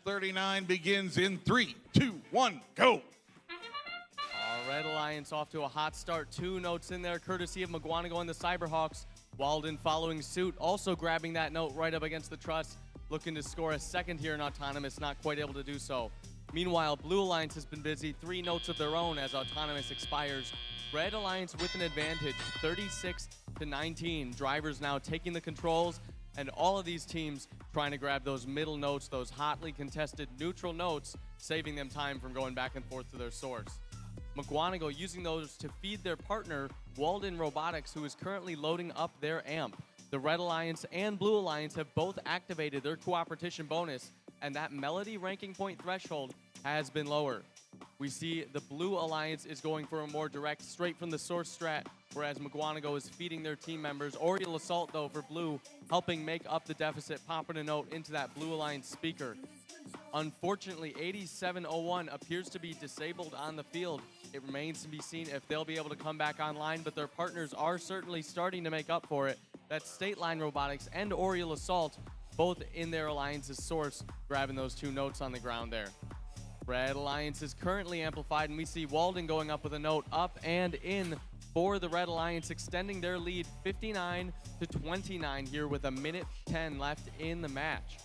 QM39 begins in 3, 2, 1, go. Red Alliance off to a hot start. 2 notes in there, courtesy of Mukwonago and the Cyberhawks. Walden following suit, also grabbing that note right up against the truss, looking to score a second here in Autonomous, not quite able to do so. Meanwhile, Blue Alliance has been busy, 3 notes of their own as Autonomous expires. Red Alliance with an advantage, 36-19. Drivers now taking the controls, and all of these teams trying to grab those middle notes, those hotly contested neutral notes, saving them time from going back and forth to their source. Mukwonago using those to feed their partner, Walden Robotics, who is currently loading up their amp. The Red Alliance and Blue Alliance have both activated their cooperation bonus, and that Melody ranking point threshold has been lower. We see the Blue Alliance is going for a more direct, straight from the source strat, whereas Mukwonago is feeding their team members. Oriel Assault, though, for Blue, helping make up the deficit, popping a note into that Blue Alliance speaker. Unfortunately, 8701 appears to be disabled on the field. It remains to be seen if they'll be able to come back online, but their partners are certainly starting to make up for it. That's State Line Robotics and Oriel Assault, both in their alliance's source, grabbing those 2 notes on the ground there. Red Alliance is currently amplified, and we see Walden going up with a note up and in for the Red Alliance, extending their lead 59-29 here with 1:10 left in the match.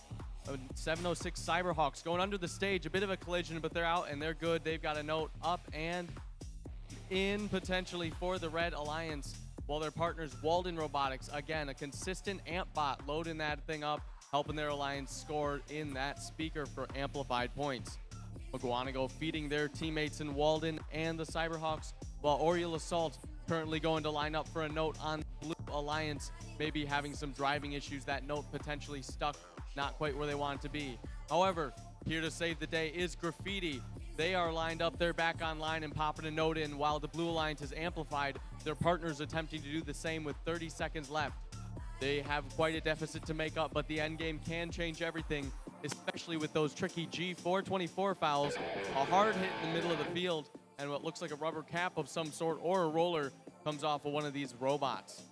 706 Cyberhawks going under the stage, a bit of a collision, but they're out and they're good. They've got a note up and in potentially for the Red Alliance, while their partners Walden Robotics, again, a consistent amp bot loading that thing up, helping their alliance score in that speaker for amplified points. Mukwonago feeding their teammates in Walden and the Cyberhawks, while Oriel Assault currently going to line up for a note on Blue Alliance, maybe having some driving issues, that note potentially stuck not quite where they want it to be. However, here to save the day is Graffiti. They are lined up, they're back online and popping a note in while the Blue Alliance is amplified. Their partners attempting to do the same with 30 seconds left. They have quite a deficit to make up, but the end game can change everything, especially with those tricky G424 fouls, a hard hit in the middle of the field, and what looks like a rubber cap of some sort or a roller comes off of one of these robots.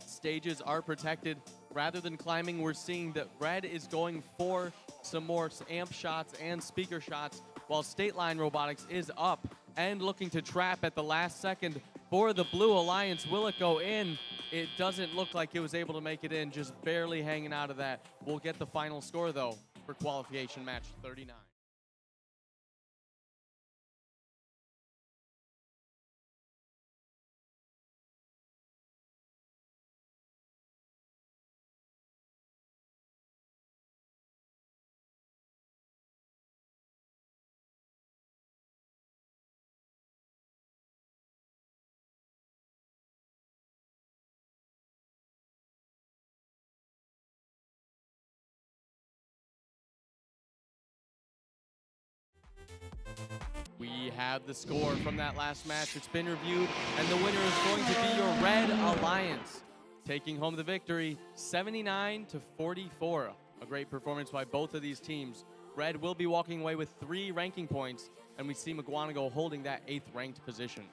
Stages are protected. Rather than climbing, we're seeing that Red is going for some more amp shots and speaker shots, while State Line Robotics is up and looking to trap at the last second for the Blue Alliance. Will it go in? It doesn't look like it was able to make it in, just barely hanging out of that. We'll get the final score, though, for qualification match 39. We have the score from that last match. It's been reviewed, and the winner is going to be your Red Alliance, taking home the victory 79-44. A great performance by both of these teams. Red will be walking away with 3 ranking points, and we see Mukwonago holding that 8th ranked position.